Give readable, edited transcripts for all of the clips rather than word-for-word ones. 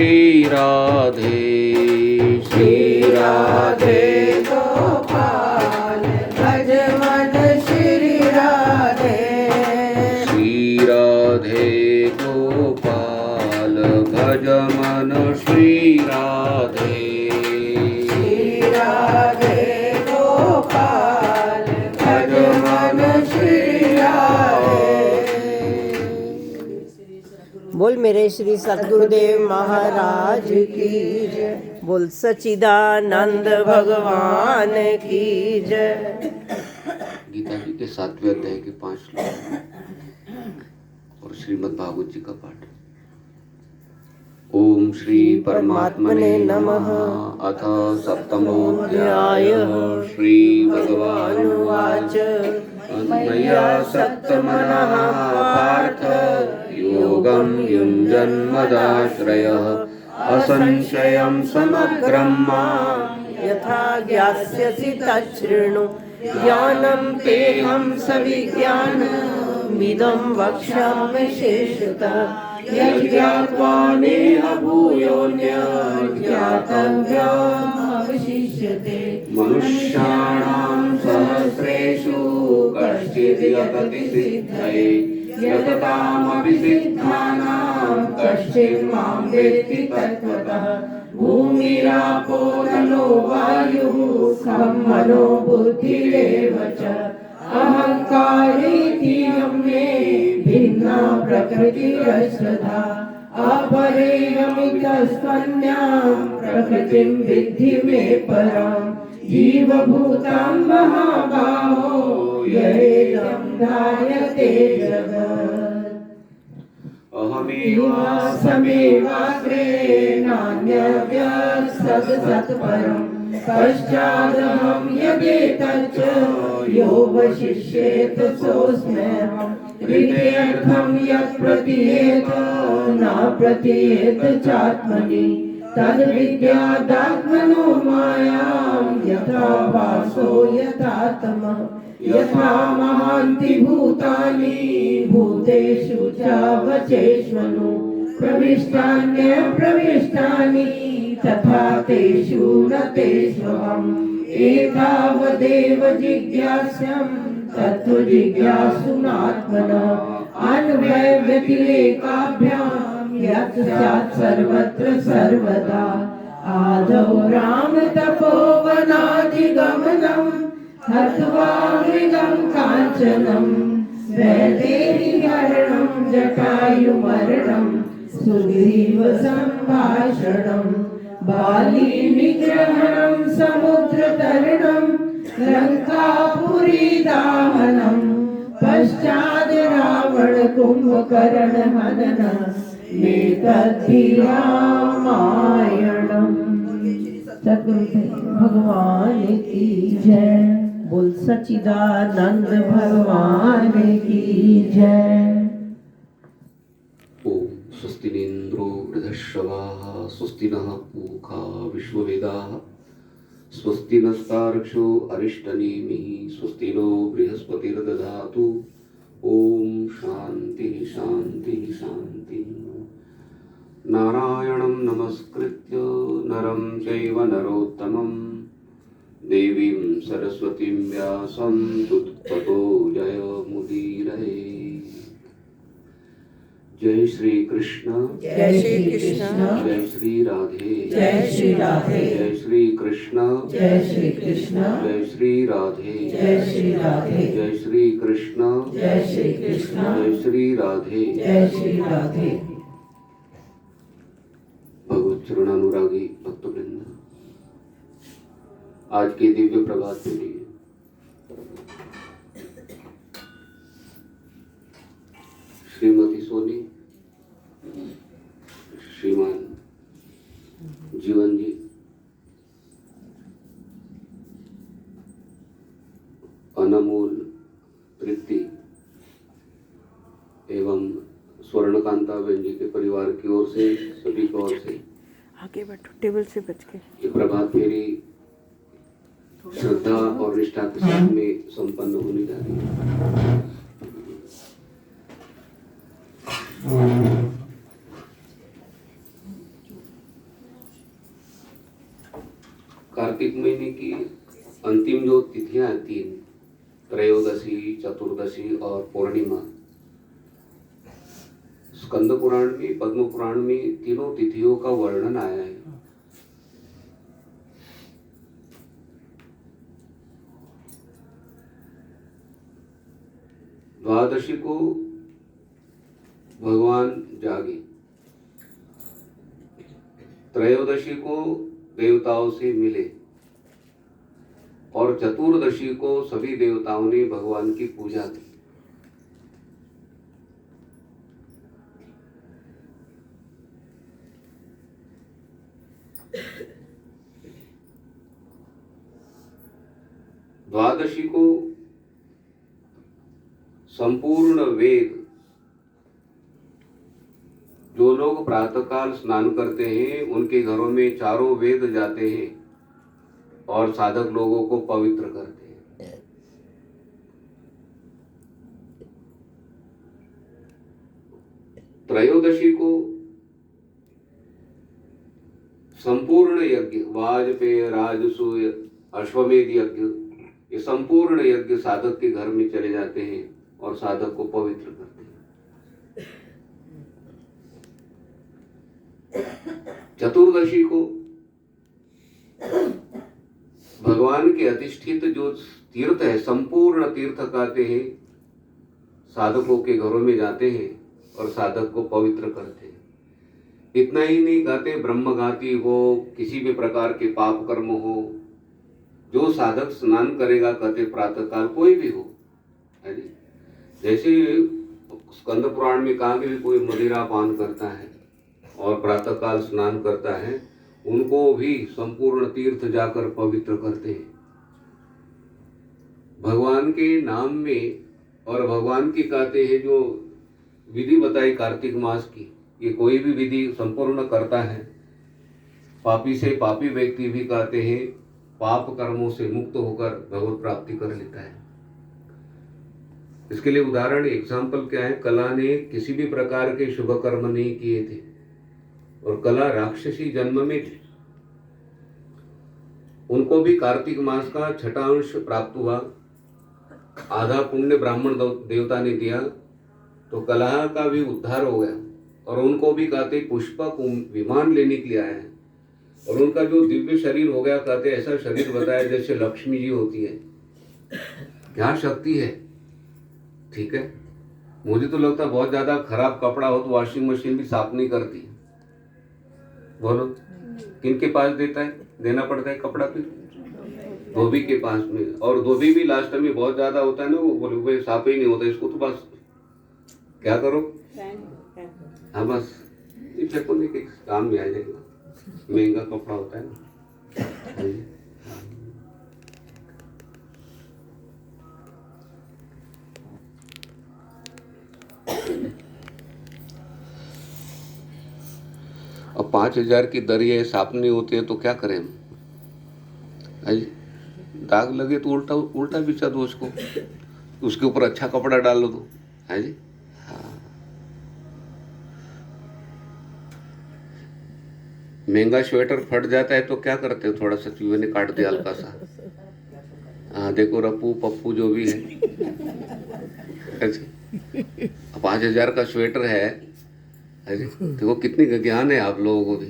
श्री राधे, श्री राधे गोपाल भज मन श्री राधे, श्री राधे गोपाल भज मन श्री राधे, श्री राधे गोपाल भज मन श्री राधे। बोल मेरे श्री सद्गुरुदेव महाराज की जय, बोल सच्चिदानंद भगवान की जय। गीता जी के 7वें अध्याय के 5 श्लोक और श्रीमद् भागवत जी का पाठ। ओम श्री परमात्मने नमः। अथ सप्तमोऽध्याय। श्री भगवानुवाच मया सप्तमनः पार्थ योगं युञ्जन्मदाश्रयः असंशयं समग्रं मां यथा ज्ञास्यसि तच्छृणु ज्ञानं तेऽहं सविज्ञानमिदं वक्ष्यामि शेषतः यज्ञात्वा नेह भूयोऽन्यत् ज्ञातव्यमवशिष्यते। मनुष्याणां सहस्रेषु कश्चिद् यतति सिद्धये यततामपि सिद्धानां कश्चित् मां वेत्ति तत्त्वतः। भूमिरापो नलो वायुः खं मनो बुद्धिरेव च अहङ्कारेति मे भिन्ना प्रकृतिरश्रधा। अपरेयमितस्त्वन्यां प्रकृतिं विद्धि मे परां जीवभूतां महाबाहो यदेदं धार्यते जगत्। अहमेवासमेवाग्रे नान्यव्यत्सत्परम् पश्चादहं यदेतच्च यो वशिष्येत सोऽस्म्यहम्। हृदयर्थं यत् प्रतीयेत न प्रतीयेत चात्मनि तद्विद्यादात्मनो मायां यथा वासो यथा तमः। यथा महान्ति भूतानि भूतेषु च वचेष्वनु प्रविष्टान्यप्रविष्टानि तथा तेषु न तेष्वहम्। एतावदेव जिज्ञास्यं तत्त्वजिज्ञासुनात्मनः अन्वयव्यतिरेकाभ्यां यत् स्यात् सर्वत्र सर्वदा। आदौ रामतपोवनादिगमनं हत्वा मृगं काञ्चनं वैदेहीहरणं जटायुमरणं सुग्रीवसम्भाषणं बालीनिग्रहणं समुद्रतरणं लङ्कापुरीदाहनं पश्चाद् रावणकुम्भकर्णहननं एतद्धि रामायणम्। सद्गुरुदेव भगवान की जय। बोल सच्चिदानंद भगवान की जय। ओम स्वस्ति नेन्द्रो वृधश्रवाः स्वस्ति नः पूषा विश्ववेदाः स्वस्ति नस्तार्क्ष्यो अरिष्टनेमिः स्वस्ति नो बृहस्पतिर्दधातु। ओम शांति शांति शांति। नारायणं नमस्कृत्य नरं चैव नरोत्तमं देवीं सरस्वतीं व्यासं ततो जयमुदीरये। जय श्री कृष्ण जय श्री कृष्ण जय श्री राधे जय श्री राधे जय श्री कृष्ण जय श्री कृष्ण जय श्री राधे जय श्री राधे जय श्री कृष्ण जय श्री कृष्ण जय श्री राधे जय श्री राधे। भगवत चरणानुरागी भक्तवृंद, आज के दिव्य प्रभात के लिए श्रीमती सोनी, श्रीमान जीवन जी, अनमोल तृप्ति एवं स्वर्णकांता बहन जी के परिवार की ओर से, सभी की ओर से आगे बैठो, टेबल से बच के। ये प्रभात फेरी श्रद्धा और निष्ठा के साथ में संपन्न होने जा रही है। कार्तिक महीने की अंतिम जो तिथियां हैं, 3 त्रयोदशी, चतुर्दशी और पूर्णिमा, स्कंद पुराण में, पद्म पुराण में तीनों तिथियों का वर्णन आया है। द्वादशी को भगवान जागे, त्रयोदशी को देवताओं से मिले और चतुर्दशी को सभी देवताओं ने भगवान की पूजा की। द्वादशी को संपूर्ण वेद, जो लोग प्रातःकाल स्नान करते हैं उनके घरों में चारों वेद जाते हैं और साधक लोगों को पवित्र करते हैं। त्रयोदशी को संपूर्ण यज्ञ, वाजपेय, राजसूय, अश्वमेध यज्ञ, ये संपूर्ण यज्ञ साधक के घर में चले जाते हैं और साधक को पवित्र करते हैं। चतुर्दशी को भगवान के अधिष्ठित जो तीर्थ है, संपूर्ण तीर्थ कहते हैं, साधकों के घरों में जाते हैं और साधक को पवित्र करते हैं। इतना ही नहीं कहते, ब्रह्मघाती हो, किसी भी प्रकार के पाप कर्म हो, जो साधक स्नान करेगा, कहते प्रातःकाल कोई भी हो, है जी। जैसे स्कंद पुराण में कहा कि कोई मदिरा पान करता है और प्रातःकाल स्नान करता है, उनको भी संपूर्ण तीर्थ जाकर पवित्र करते हैं। भगवान के नाम में और भगवान की कहते हैं जो विधि बताई कार्तिक मास की, ये कोई भी विधि संपूर्ण करता है, पापी से पापी व्यक्ति भी कहते हैं पाप कर्मों से मुक्त होकर भगवत प्राप्ति कर लेता है। इसके लिए उदाहरण, एग्जाम्पल क्या है, कला ने किसी भी प्रकार के शुभ कर्म नहीं किए थे और कला राक्षसी जन्म में थे, उनको भी कार्तिक मास का छठा अंश प्राप्त हुआ, आधा पुण्य ब्राह्मण देवता ने दिया, तो कला का भी उद्धार हो गया और उनको भी कहते पुष्पक विमान लेने के लिए आया है और उनका जो दिव्य शरीर हो गया, कहते ऐसा शरीर बताया जैसे लक्ष्मी जी होती है। क्या शक्ति है, ठीक है। मुझे तो लगता है बहुत ज्यादा खराब कपड़ा हो तो वॉशिंग मशीन भी साफ नहीं करती। बोलो किनके पास देना पड़ता है कपड़ा? फिर धोबी के पास में, और धोबी भी लास्ट में बहुत ज्यादा होता है ना, वो बोले भाई साफ ही नहीं होता, इसको तो बस क्या करो, हाँ बस ये फेंको, के काम में आ जाएगा, महंगा कपड़ा होता है ना। अब 5,000 की दरी है, साफ नहीं होती है तो क्या करें हम? दाग लगे तो उल्टा बिछा दो उसको, उसके ऊपर अच्छा कपड़ा डाल दो, है जी। हाँ, महंगा स्वेटर फट जाता है तो क्या करते हो? थोड़ा सा चूहे ने काट दिया हल्का सा, हाँ देखो रप्पू पप्पू जो भी है। अच्छा 5,000 का स्वेटर है, देखो कितनी ज्ञान है आप लोगों को भी।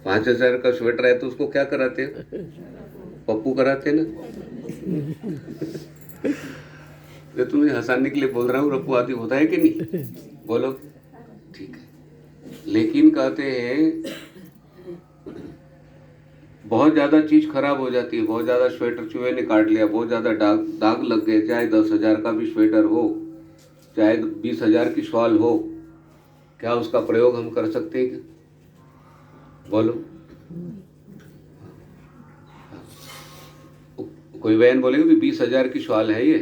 5,000 का स्वेटर है तो उसको क्या कराते हैं? पप्पू कराते ना। मैं तुम्हें हंसाने के लिए बोल रहा हूँ, रप्पू आदि होता है कि नहीं? बोलो ठीक है। लेकिन कहते हैं बहुत ज्यादा चीज खराब हो जाती है, बहुत ज्यादा स्वेटर चूहे ने काट लिया, बहुत ज्यादा दाग लग गए, चाहे 10,000 का भी स्वेटर हो, चाहे 20,000 की शॉल हो, क्या उसका प्रयोग हम कर सकते हैं क्या? बोलो। कोई बहन बोलेगी भी 20,000 की शॉल है ये,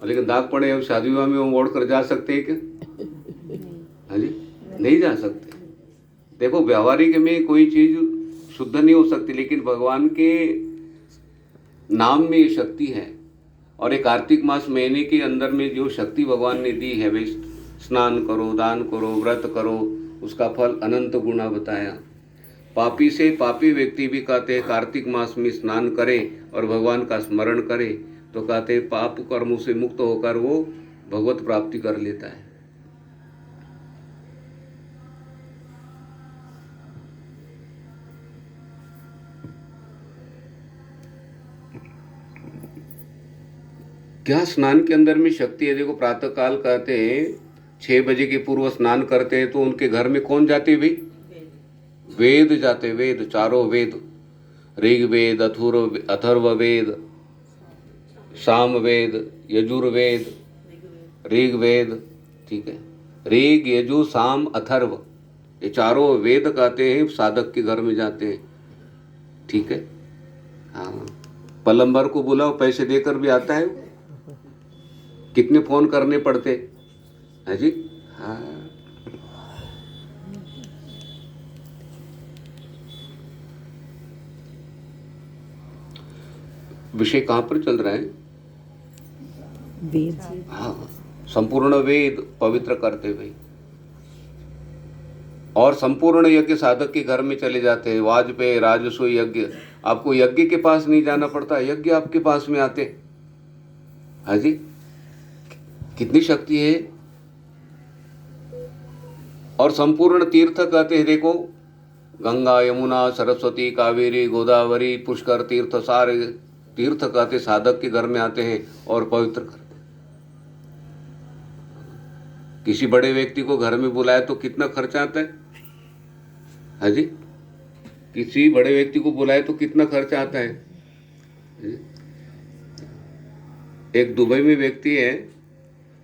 लेकिन दाग पड़े अब शादी विवाह में वो ओढ़ कर जा सकते हैं क्या? हाँ जी, नहीं जा सकते। देखो व्यावहारिक में कोई चीज शुद्ध नहीं हो सकती, लेकिन भगवान के नाम में ये शक्ति है। और एक कार्तिक मास महीने के अंदर में जो शक्ति भगवान ने दी है, वे स्नान करो, दान करो, व्रत करो, उसका फल अनंत गुना बताया। पापी से पापी व्यक्ति भी कहते हैं कार्तिक मास में स्नान करे और भगवान का स्मरण करे तो कहते हैं पाप कर्मों से मुक्त होकर वो भगवत प्राप्ति कर लेता है। क्या स्नान के अंदर में शक्ति है। देखो प्रातः काल कहते हैं 6 बजे के पूर्व स्नान करते हैं तो उनके घर में कौन जाते भाई? वेद जाते, वेद, चारों वेद, ऋग्वेद, अथर्व वेद, साम वेद, यजुर्वेद, ऋग्वेद, ठीक है, ऋग, यजु, साम, अथर्व, ये चारों वेद कहते हैं साधक के घर में जाते हैं, ठीक है। हाँ, प्लम्बर को बुलाओ, पैसे देकर भी आता है। कितने फोन करने पड़ते हैं जी? हाँ, विषय कहाँ पर चल रहा है? वेद। हाँ, संपूर्ण वेद पवित्र करते भाई, और संपूर्ण यज्ञ साधक के घर में चले जाते हैं। वाजपेयी राजस्व यज्ञ, आपको यज्ञ के पास नहीं जाना पड़ता, यज्ञ आपके पास में आते। हाँ जी, कितनी शक्ति है। और संपूर्ण तीर्थ कहते हैं, देखो गंगा, यमुना, सरस्वती, कावेरी, गोदावरी, पुष्कर तीर्थ, सारे तीर्थ कहते साधक के घर में आते हैं और पवित्र करते। किसी बड़े व्यक्ति को घर में बुलाए तो कितना खर्चा आता है? हाँ जी, किसी बड़े व्यक्ति को बुलाए तो कितना खर्चा आता है? एक दुबई में व्यक्ति है,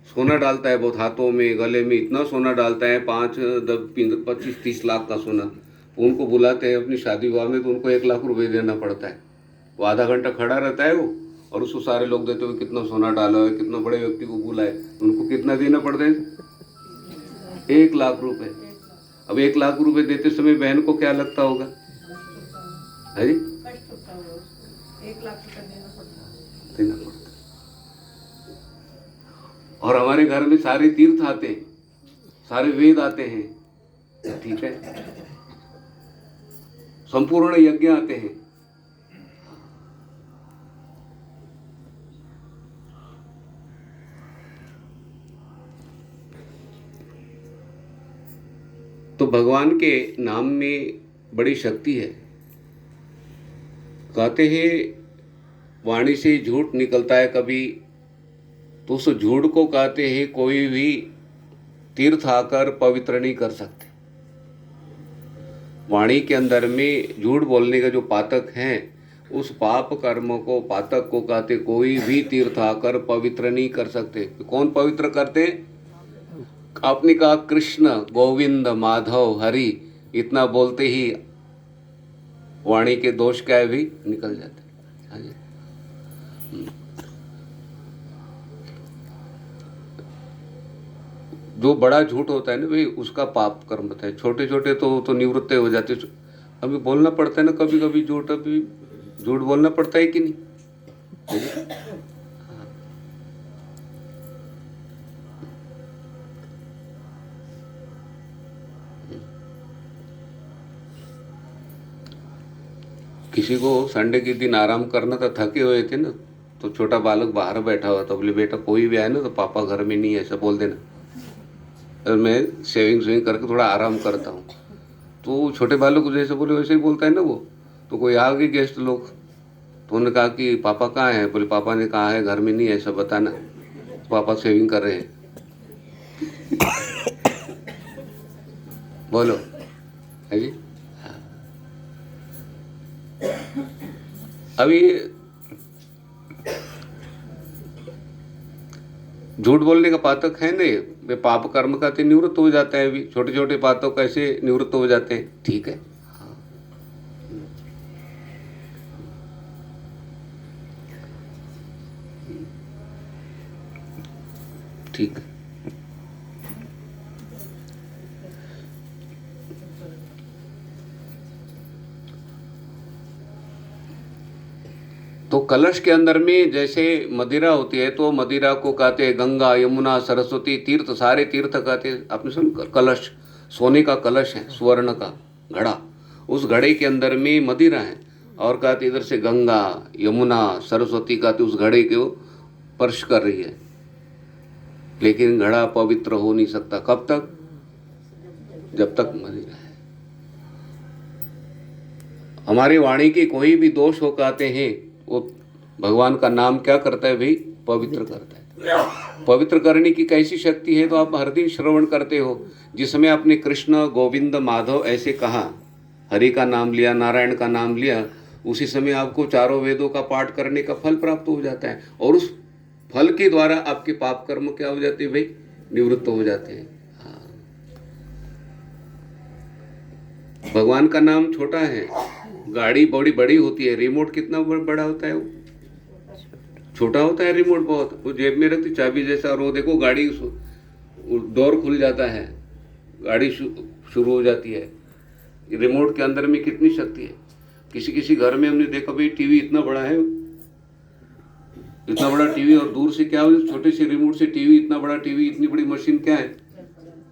सोना डालता है बहुत, हाथों में, गले में, इतना सोना डालता है, 5, 10, 25, 30 लाख का सोना। उनको बुलाते हैं अपनी शादी विवाह में तो उनको 1 लाख रुपए देना पड़ता है। वो आधा घंटा खड़ा रहता है वो, और उसको सारे लोग देते हुए कितना सोना डाला है, कितना बड़े व्यक्ति को बुलाए, उनको कितना देना पड़ता है? 1 लाख रुपए। अब 1 लाख रुपए देते समय बहन को क्या लगता होगा? है जी, 1 लाख रुपए देना पड़ता। और हमारे घर में सारे तीर्थ आते हैं, सारे वेद आते हैं, ठीक है, संपूर्ण यज्ञ आते हैं। तो भगवान के नाम में बड़ी शक्ति है। कहते हैं वाणी से झूठ निकलता है कभी, तो उस झूठ को कहते हैं कोई भी तीर्थ आकर पवित्र नहीं कर सकते। वाणी के अंदर में झूठ बोलने का जो पातक है, उस पाप कर्म को, पातक को कहते कोई भी तीर्थ आकर पवित्र नहीं कर सकते। कौन पवित्र करते? आपने कहा कृष्ण, गोविंद, माधव, हरि, इतना बोलते ही वाणी के दोष क्या है भी निकल जाते। हाँ जी, जो बड़ा झूठ होता है ना भाई, उसका पाप कर्म होता है। छोटे छोटे तो निवृत्त हो जाते। अभी बोलना पड़ता है ना कभी कभी झूठ, अभी झूठ बोलना पड़ता है कि नहीं? किसी को संडे के दिन आराम करना था, थके हुए थे ना, तो छोटा बालक बाहर बैठा हुआ था, बोले बेटा कोई भी आए ना तो पापा घर में नहीं है, ऐसा बोल देना, और मैं सेविंग करके थोड़ा आराम करता हूँ। तो छोटे बालक को जैसे बोले वैसे ही बोलता है ना वो। तो कोई आ गए गेस्ट लोग, तो उन्होंने कहा कि पापा कहाँ हैं? बोले पापा ने कहा है घर में नहीं है, ऐसा बताना, पापा सेविंग कर रहे हैं। बोलो है जी। अभी झूठ बोलने का पातक है नहीं, वे पाप कर्म का तो निवृत्त हो जाता है। अभी छोटे छोटे पातक कैसे निवृत्त हो जाते हैं, ठीक है। ठीक है, तो कलश के अंदर में जैसे मदिरा होती है, तो मदिरा को कहते हैं गंगा, यमुना, सरस्वती तीर्थ, सारे तीर्थ कहते हैं। आपने सुन, कलश सोने का कलश है, स्वर्ण का घड़ा, उस घड़े के अंदर में मदिरा है, और कहते इधर से गंगा यमुना सरस्वती कहते उस घड़े को स्पर्श कर रही है, लेकिन घड़ा पवित्र हो नहीं सकता। कब तक? जब तक मदिरा है। हमारी वाणी की कोई भी दोष हो कहते हैं, वो भगवान का नाम क्या करता है भाई? पवित्र करता है। पवित्र करने की कैसी शक्ति है? तो आप हर दिन श्रवण करते हो, जिसमें आपने कृष्ण गोविंद माधव ऐसे कहा, हरि का नाम लिया, नारायण का नाम लिया, उसी समय आपको चारों वेदों का पाठ करने का फल प्राप्त हो जाता है, और उस फल के द्वारा आपके पाप कर्म क्या हो जाते हैं भाई? निवृत्त हो जाते हैं। भगवान का नाम छोटा है, गाड़ी बड़ी बड़ी होती है, रिमोट कितना बड़ा होता है? वो छोटा होता है रिमोट बहुत, वो जेब में रखती चाबी जैसा, और वो देखो गाड़ी डोर खुल जाता है, गाड़ी शुरू हो जाती है। रिमोट के अंदर में कितनी शक्ति है। किसी किसी घर में हमने देखा भाई टीवी इतना बड़ा है, इतना बड़ा टीवी, और दूर से क्या हो, छोटे से रिमोट से टीवी, इतना बड़ा टीवी, इतनी बड़ी मशीन क्या है,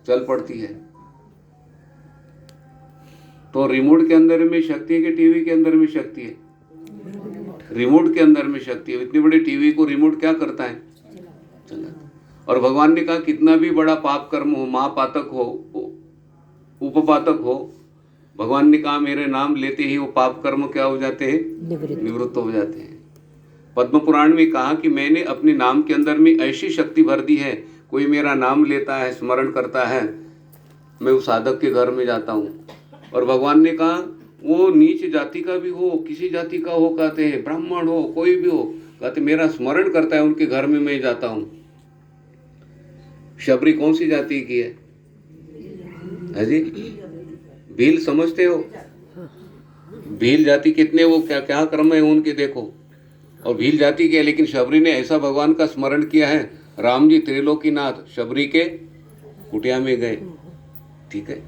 चल पड़ती है। तो रिमोट के अंदर में शक्ति है कि टीवी के अंदर में शक्ति है? रिमोट के अंदर में शक्ति है। इतनी बड़ी टीवी को रिमोट क्या करता है? चलाता। और भगवान ने कहा कितना भी बड़ा पाप कर्म हो, महापातक हो, उपपातक हो, भगवान ने कहा मेरे नाम लेते ही वो पाप कर्म क्या हो जाते हैं? निवृत्त हो जाते हैं। पद्म पुराण में कहा कि मैंने अपने नाम के अंदर में ऐसी शक्ति भर दी है, कोई मेरा नाम लेता है, स्मरण करता है, मैं उस साधक के घर में जाता हूँ। और भगवान ने कहा वो नीच जाति का भी हो, किसी जाति का हो, कहते हैं ब्राह्मण हो, कोई भी हो, कहते मेरा स्मरण करता है, उनके घर में मैं जाता हूँ। शबरी कौन सी जाति की है जी? भील समझते हो? भील जाति कितने, वो क्या क्या कर्म है उनके देखो, और भील जाति के, लेकिन शबरी ने ऐसा भगवान का स्मरण किया है। राम जी त्रिलोकीनाथ शबरी के कुटिया में गए, ठीक है,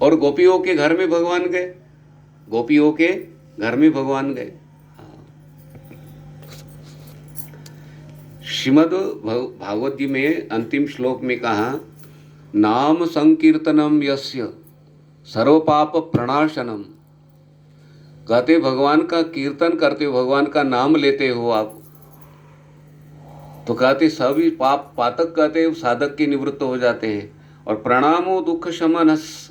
और गोपियों के घर में भगवान गए, गोपियों के घर में भगवान गए। श्रीमद् भागवत जी में अंतिम श्लोक में कहा, नाम संकीर्तनम यस्य सर्व पाप प्रणाशनम। कहते भगवान का कीर्तन करते हो, भगवान का नाम लेते हो आप, तो कहते सभी पाप पातक कहते साधक के निवृत्त हो जाते हैं। और प्रणामो दुख शमनस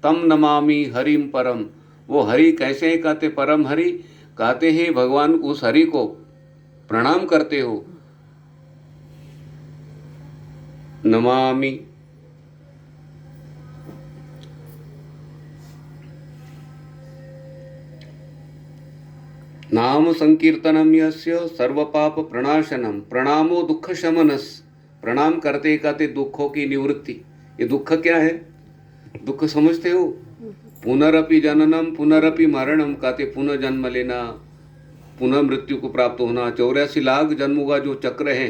तम नमामि हरिम परम। वो हरि कैसे हैं? कहते परम हरि, कहते हैं भगवान उस हरि को प्रणाम करते हो। नमामि, नाम संकीर्तनम यस्य सर्व पाप प्रणाशनम, प्रणामो दुख शमनस। प्रणाम करते कहते दुखों की निवृत्ति। ये दुख क्या है? दुख समझते हो? पुनरपि जननम पुनरपि मरणम, कहते पुनः जन्म लेना, पुनः मृत्यु को प्राप्त होना, 84 लाख जन्मों का जो चक्र है,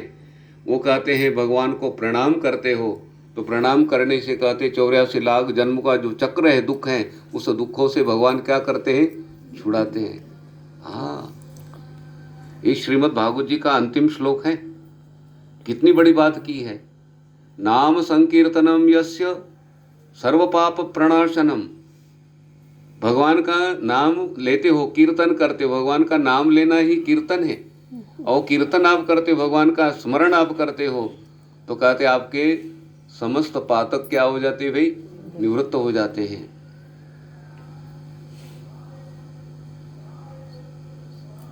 वो कहते हैं भगवान को प्रणाम करते हो, तो प्रणाम करने से कहते 84 लाख जन्म का जो चक्र है, दुख है, उस दुखों से भगवान क्या करते हैं? छुड़ाते हैं। हाँ, ये श्रीमद् भागवत जी का अंतिम श्लोक है। कितनी बड़ी बात की है। नाम संकीर्तनम यस्य सर्व पाप प्रणाशनम। भगवान का नाम लेते हो, कीर्तन करते हो, भगवान का नाम लेना ही कीर्तन है, और कीर्तन आप करते हो, भगवान का स्मरण आप करते हो, तो कहते आपके समस्त पातक क्या हो जाते भाई? निवृत्त हो जाते हैं।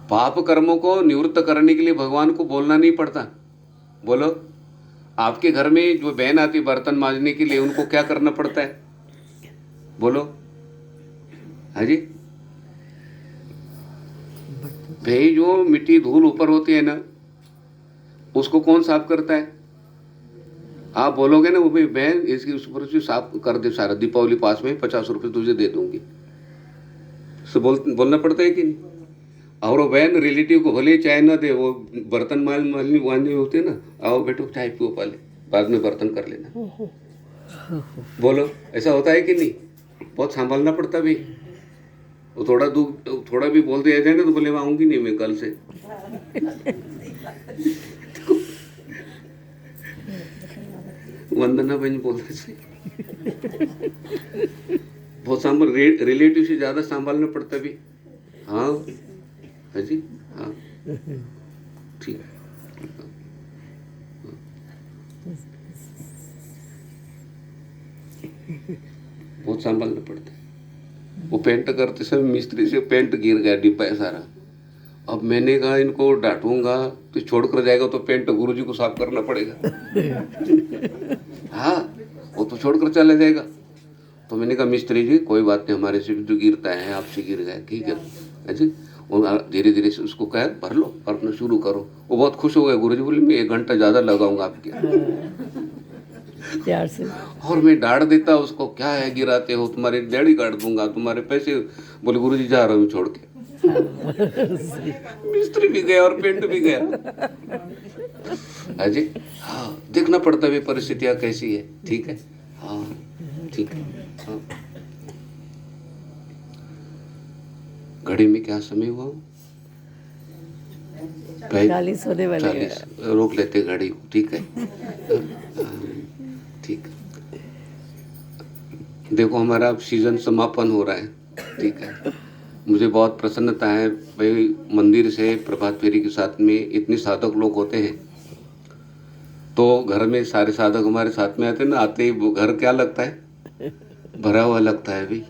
पाप कर्मों को निवृत्त करने के लिए भगवान को बोलना नहीं पड़ता। बोलो, आपके घर में जो बहन आती बर्तन मांजने के लिए, उनको क्या करना पड़ता है? बोलो, हाँ जी, भाई जो मिट्टी धूल ऊपर होती है ना, उसको कौन साफ करता है? आप बोलोगे ना, वो भाई बहन इसकी ऊपर से साफ कर दे सारा, दीपावली पास में 50 रुपये तुझे दे दूंगी, तो बोलना पड़ता है कि नहीं? और वो बहन रिलेटिव को भले चाय ना दे, वो बर्तन मांजने होते ना, आओ बेटो चाय पियो पहले, बाद में बर्तन कर लेना। बोलो, ऐसा होता है कि नहीं? बहुत संभालना पड़ता भाई। वो थोड़ा भी बोल दिया जाए ना, तो बोले मैं आऊंगी नहीं, मैं कल से। वंदना बहन बोल रहे बहुत रिलेटिव से ज्यादा संभालना पड़ता भी। हाँ है जी, हाँ ठीक है। बहुत संभालना पड़ता है। वो पेंट करते समय मिस्त्री से पेंट गिर गया, डिब्बा है सारा। अब मैंने कहा इनको डांटूंगा तो छोड़कर जाएगा, तो पेंट गुरुजी को साफ करना पड़ेगा। हाँ, वो तो छोड़कर चला जाएगा। तो मैंने कहा मिस्त्री जी कोई बात नहीं, हमारे से जो गिरता है आपसे गिर गया, ठीक है जी। धीरे धीरे से उसको कहा भर लो और अपना शुरू करो। वो बहुत खुश हो गए। गुरुजी बोले मैं 1 घंटा ज्यादा लगाऊंगा आपके। प्यार से। और मैं डांट देता उसको, क्या है गिराते हो, तुम्हारी दाढ़ी काट दूंगा, तुम्हारे पैसे। बोले गुरुजी जा रहा हूँ छोड़ के। मिस्त्री भी गया और पेंट भी गया। अजय, हाँ देखना पड़ता है परिस्थितियाँ कैसी है, ठीक है। हाँ ठीक है। हाँ। घड़ी में क्या समय हुआ? 40 होने वाले हैं। 40। रोक लेते घड़ी को, ठीक है। ठीक। देखो हमारा अब सीजन समापन हो रहा है, ठीक है। मुझे बहुत प्रसन्नता है भाई, मंदिर से प्रभात फेरी के साथ में इतने साधक लोग होते हैं। तो घर में सारे साधक हमारे साथ में आते हैं ना, आते ही वो घर क्या लगता है, भरा हुआ लगता है भाई।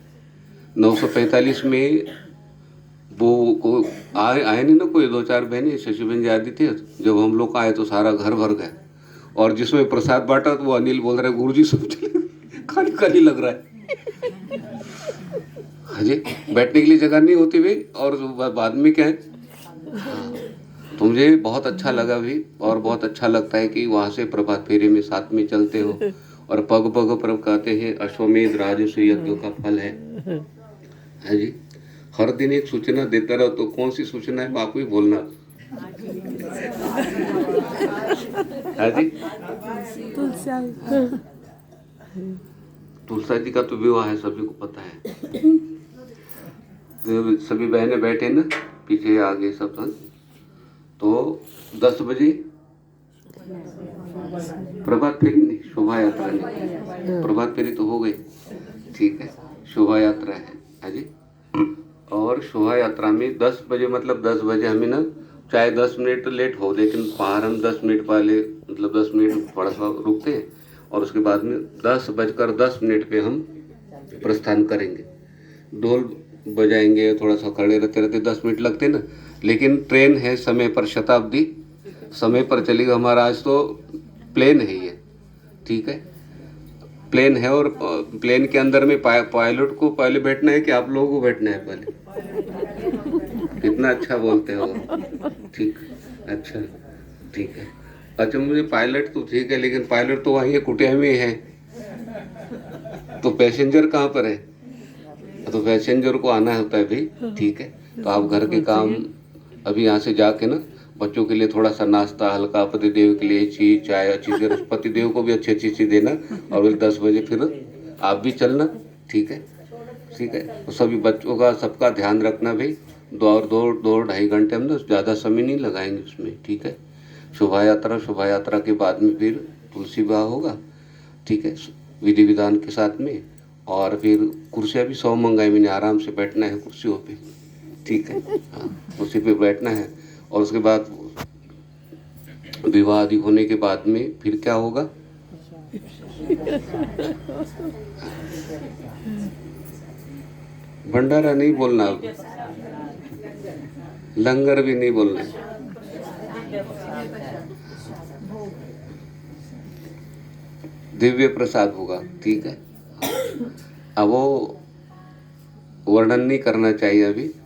945 में वो आए नहीं ना, कोई 2-4 बहनें, शशि बहन जी आती थी। जब हम लोग आए तो सारा घर भर गया। और जिसमें प्रसाद बांटा तो वो अनिल बोल रहे गुरुजी सब चले, खाली खाली लग रहा है। हाजी, बैठने के लिए जगह नहीं होती भाई। और बाद में क्या है, हाँ, तो मुझे बहुत अच्छा लगा भी। और बहुत अच्छा लगता है कि वहाँ से प्रभात फेरी में साथ में चलते हो। और पग पग पर कहते हैं अश्वमेध राजस्व यज्ञ का फल है जी। हर दिन एक सूचना देता रहो। तो कौन सी सूचना है आप ही बोलना है जी। तुलसा जी का तो विवाह है, सभी को पता है। सभी बहनें बैठे ना पीछे आगे सब। तो 10 बजे प्रभात फेरी नहीं, शोभा यात्रा नहीं। प्रभात फेरी तो हो गई, ठीक है। शोभा यात्रा है जी। और शोभा यात्रा में 10 बजे, मतलब 10 बजे हमें ना, चाहे 10 मिनट लेट हो, लेकिन बाहर हम 10 मिनट पहले, मतलब 10 मिनट थोड़ा सा रुकते हैं। और उसके बाद में 10:10 पे हम प्रस्थान करेंगे। ढोल बजाएंगे, थोड़ा सा खड़े रहते रहते 10 मिनट लगते ना। लेकिन ट्रेन है समय पर, शताब्दी समय पर चलेगा। हमारा आज तो प्लेन है ये, ठीक है। प्लेन है और प्लेन के अंदर में पायलट को पहले बैठना है कि आप लोगों को बैठना है पहले? कितना अच्छा बोलते हो, ठीक, अच्छा ठीक है। अच्छा मुझे पायलट तो ठीक है, लेकिन पायलट तो वहीं कुटिया में है, तो पैसेंजर कहाँ पर है? तो पैसेंजर को आना होता है भाई, ठीक है। तो आप घर के काम अभी यहाँ से जाके ना, बच्चों के लिए थोड़ा सा नाश्ता हल्का, पतिदेव के लिए चीज चाय अच्छी चीज, पतिदेव को भी अच्छी अच्छी चीज देना। और फिर 10 बजे फिर आप भी चलना, ठीक है, ठीक है। तो सभी बच्चों का सबका ध्यान रखना भाई। 2-2.5 घंटे हम ना ज़्यादा समय नहीं लगाएंगे उसमें, ठीक है। शोभा यात्रा के बाद में फिर तुलसी विवाह होगा, ठीक है, विधि विधान के साथ में। और फिर कुर्सियाँ भी 100 मंगाई मैंने, आराम से बैठना है कुर्सियों पे, ठीक है। हाँ, कुर्सी पे बैठना है। और उसके बाद विवाह आदि होने के बाद में फिर क्या होगा? भंडारा नहीं बोलना, लंगर भी नहीं बोलना, दिव्य प्रसाद होगा, ठीक है। अब वो वर्णन नहीं करना चाहिए अभी,